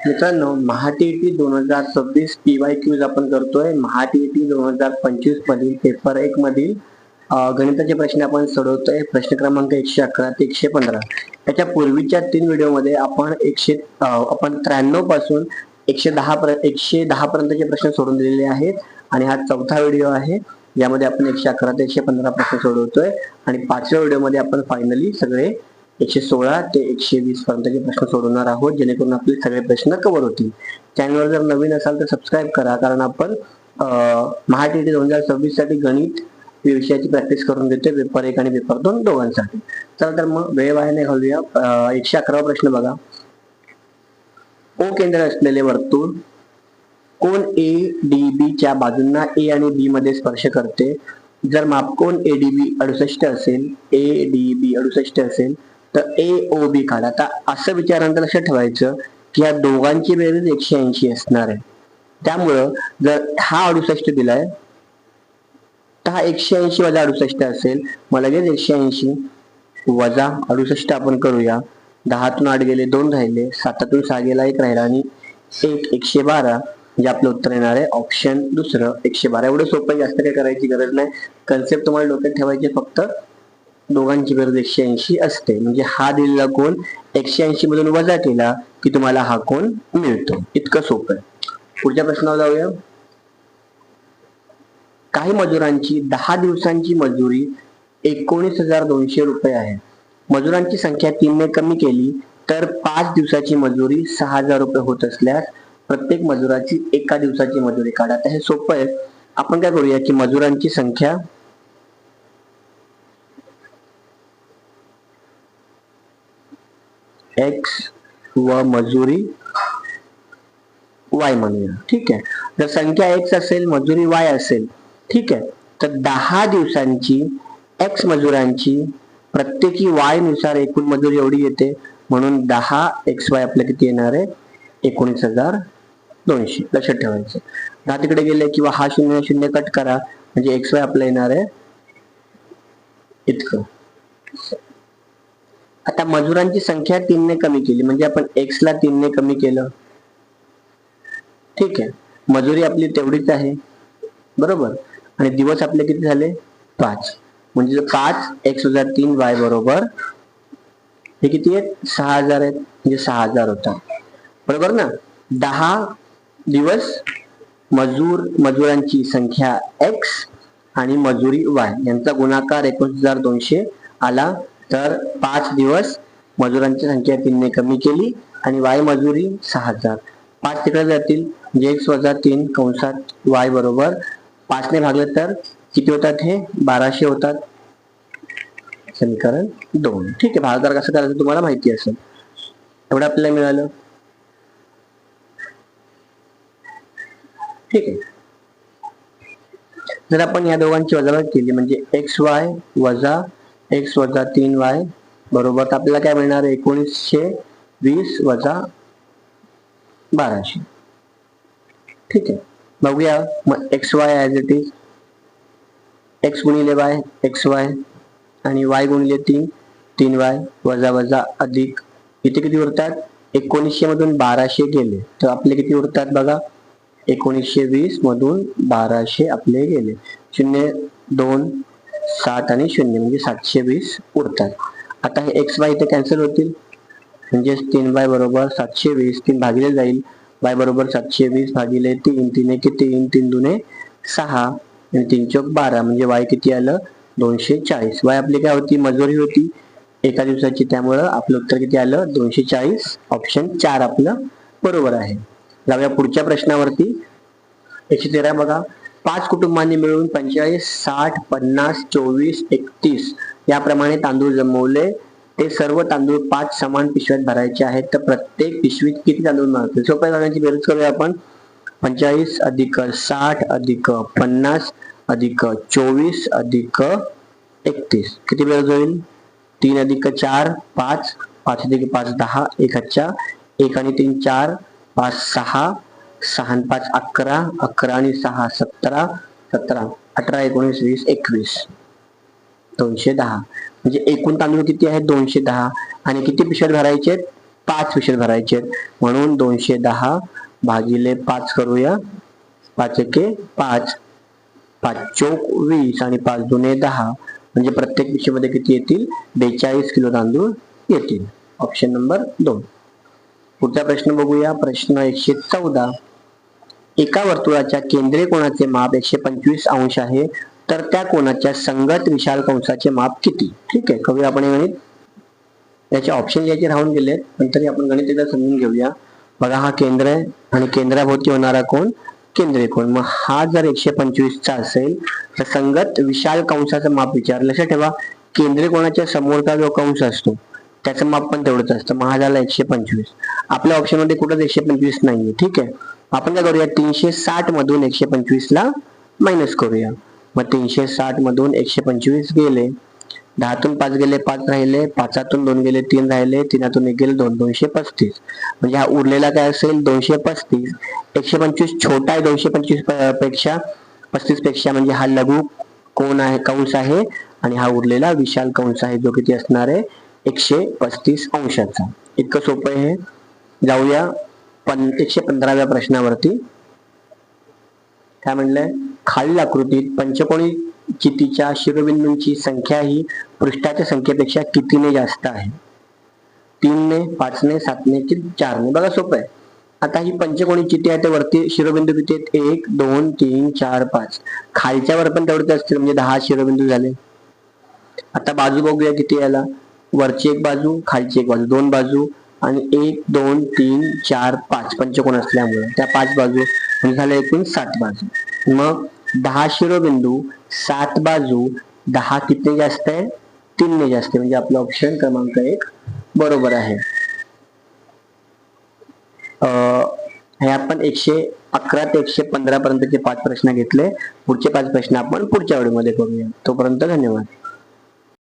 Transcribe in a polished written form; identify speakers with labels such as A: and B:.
A: मित्रांनो, महाटीईटी 2026 PYQs आपण करतोय. महाटीईटी 2025 मधील पेपर 1 मधील गणिताचे प्रश्न आपण सोडवतोय. प्रश्न क्रमांक 111 ते 115. त्याच्या पूर्वीच्या 3 व्हिडिओमध्ये आपण 93 पासून 110 पर्यंतचे प्रश्न सोडून दिलेले आहेत आणि हा चौथा व्हिडिओ आहे. यामध्ये आपण 111 ते 115 प्रश्न सोडवतोय आणि 5व्या व्हिडिओमध्ये आपण फायनली सगळे 116 ते 120 पर्यंतचे प्रश्न सोडवणार आहोत, जेणेकरून आपले सगळे प्रश्न कव्हर होतील. चॅनलवर जर नवीन असाल तर सबस्क्राईब करा, कारण आपण महाटीईटी 2026 साठी गणित विषयाची प्रॅक्टिस करून देतोय, पेपर 1 आणि पेपर 2 दोघांसाठी. चला तर मग वेळ वाया नाही घालूया. 111वा प्रश्न बघा. ओ केंद्र असलेले वर्तुळ कोण ADB च्या बाजूंना A आणि B मध्ये स्पर्श करते. जर मापकोन ADB 68 असेल, ADB 68 असेल तर AOB काढा. आता असं विचारांतर लक्षात ठेवायचं की या दोघांची बेरीज 180 असणार आहे. त्यामुळं जर हा 68 दिलाय तर हा 180 वजा 68 असेल. मग लगेच 180 वजा 68 आपण करूया. 10तून 8 गेले 2 राहिले, 7तून 6 गेला 1 राहिला आणि 112 म्हणजे आपलं उत्तर येणार आहे ऑप्शन दुसरं 112. एवढं सोपं, जास्त काही करायची गरज नाही. कन्सेप्ट तुम्हाला डोक्यात ठेवायचे, फक्त दोघांची बेरीज 180 असते. म्हणजे हा दिलेला कोण 180 मधून वजा केला की तुम्हाला हा कोण मिळतो. इतकं सोपं आहे. पुढच्या प्रश्नावर जाऊया. काही मजुरांची 10 दिवसांची मजुरी 19,200 रुपये आहे. मजुरांची संख्या 3 ने कमी केली तर 5 दिवसाची मजुरी 6,000 रुपये होत असल्यास प्रत्येक मजुराची एका दिवसाची मजुरी काढा. आता हे सोपं आहे. आपण काय करूया की मजुरांची संख्या X व मजुरी Y म्हणूया. ठीक आहे. जर संख्या X असेल, मजुरी Y असेल, ठीक आहे, तर 10 दिवसांची X मजुरांची प्रत्येकी Y नुसार एकूण मजुरी एवढी येते, म्हणून 10XY आपल्या किती येणार आहे 19,200. लक्षात ठेवायचं. 10 तिकडे गेले किंवा हा 0 0 कट करा, म्हणजे XY आपलं येणार आहे इतकं. आता मजुरांची संख्या 3 ने कमी केली, म्हणजे आपण X ला 3 ने कमी केलं. ठीक आहे. मजुरी आपली तेवढीच आहे, बरोबर, आणि दिवस आपले किती झाले 5. म्हणजे 5x वजा 3y बरोबर हे किती आहेत 6,000 आहेत, म्हणजे 6,000 होता, बरोबर ना. 10 दिवस मजुरांची संख्या X आणि मजुरी Y यांचा गुणाकार 19,200 आला. तर 5 दिवस मजुरांची संख्या 3 ने कमी केली आणि Y मजुरी 6,000. 5 तिकडे जातील, म्हणजे X वजा 3 कंसात Y बरोबर 5 ने भागले तर किती होतात, हे 1200 होतात. समीकरण 2. ठीक आहे. भागाकार कसं करायचं तुम्हाला माहिती असेल. एवढं आपल्याला मिळालं. ठीक आहे. जर आपण या दोघांची वजाबाकी केली, म्हणजे XY वजा X वजा 3Y बरोबर आपल्याला काय मिळणार आहे 1920 वजा 1200. ठीक आहे. बघूया मग XY as it is. X गुणिले Y XY आणि Y गुणिले 3y वजा वजा अधिक इथे किती उरतात 1900 मधून 1200 गेले तर आपले किती उरतात बघा. 1920 मधून 1200 आपले गेले. 0 2 7 आणि 0 म्हणजे 720 उरतात. आता हे XY इथे कॅन्सल होतील, म्हणजे 3y बरोबर 720 3 भागिले जाईल. y बरोबर 720 भागिले 3 3 1 3 3 2 6 आणि 3 चौक 12 म्हणजे y किती आलं 240. y आपली काय होती मजुरी होती एका दिवसाची, त्यामुळं आपलं उत्तर किती आलं 240. ऑप्शन 4 आपलं बरोबर आहे. जाऊया पुढच्या प्रश्नावरती. 113 बघा. 5 कुटुंबांनी मिळून 45 60 50 24 31 याप्रमाणे तांदूळ जमवले. ते सर्व तांदूळ 5 समान पिशव्यात भरायचे आहेत, तर प्रत्येक पिशवीत किती तांदूळ मिळतील. सोप्या तांदळांची बेरीज करूया आपण. 45 अधिक 60 अधिक 50 अधिक 24 अधिक 31 किती बेरीज होईल 3 अधिक 4 5 5 अधिक 5 10 1 हातच्या 1 आणि 3 4 5 6 6 आणि 5 11 11 आणि 6 17 17 18 19 20 21 210. म्हणजे एकूण तांदूळ किती आहेत 210 आणि किती पिशव्यात भरायचे 5 विषय भरायचे आहेत, म्हणून 210 भागिले 5 करूया. 5 एके 5, 5 चौक 20 आणि 5 दुने 10, म्हणजे प्रत्येक पिशवीमध्ये किती येतील? 42 किलो तांदूळ येतील. Option number 2. पुढचा प्रश्न बघूया. प्रश्न 114. एका वर्तुळाच्या केंद्रीय कोनाचे माप 125 अंश आहे, तर त्या कोनाच्या संगत विशाल कंसाचे माप किती? ठीक आहे, करूया आपण हे गणित. याचे ऑप्शन याचे राहून गेले, पण तरी आपण गणित एकदा समजून घेऊया. बघा, हा केंद्र आहे आणि केंद्राभोवती होणारा कोण? केंद्रीय कोन. मग हा जर 125 चा असेल तर संगत विशाल कंसाचं माप विचारलं. लक्षात ठेवा, केंद्रीय कोनाच्या समोरचा जो कंस असतो त्याचं माप पण तेवढंच असतं. मग हा झाला 125. आपल्या ऑप्शन मध्ये कुठंच 125 नाहीये. ठीक आहे, आपण काय करूया? 360 मधून 125 ला मायनस करूया. मग 360 मधून 125 गेले, 10तून 5 गेले, 5 राहिले, 5तून 2 गेले, 3 राहिले, 3तून 1 गेले, 2, 235. म्हणजे हा उरलेला काय असेल? 235. 125 छोटा आहे 225 पेक्षा, 35 पेक्षा, म्हणजे हा लघु कोण आहे? कंस आहे. आणि हा उरलेला विशाल कंस आहे, जो किती असणार आहे? 135 अंशाचा. इतकं सोपं आहे. जाऊया 115व्या प्रश्नावरती. काय म्हणलंय? खालील आकृतीत पंचकोनी चितीच्या शिरोबिंदूंची संख्या ही पृष्ठाच्या संख्येपेक्षा कितीने जास्त आहे? 3ने, 5ने, 7ने की 4ने? बघा, सोपं आहे. आता ही पंचकोनी चिती आहे, वरती शिरोबिंदू किती आहेत? 1, 2, 3, 4, 5. खालच्यावर पण तेवढेच असतील, म्हणजे 10 शिरोबिंदू झाले. आता बाजू बघूया किती याला. वरची एक बाजू, खालची एक बाजू, 2 बाजू, आणि 1, 2, 3, 4, 5 पंचकोन असल्यामुळे त्या 5 बाजू, म्हणजे झाले एकूण 7 बाजू. मग 10 शिरोबिंदू, 7 बाजू, 10 कितने जास्त आहे? 3ने जास्त आहे. म्हणजे आपला ऑप्शन क्रमांक 1 बरोबर आहे. हे आपण 111 ते 115 पर्यंतचे 5 प्रश्न घेतले. पुढचे 5 प्रश्न आपण पुढच्या व्हिडिओमध्ये करूया. तोपर्यंत धन्यवाद.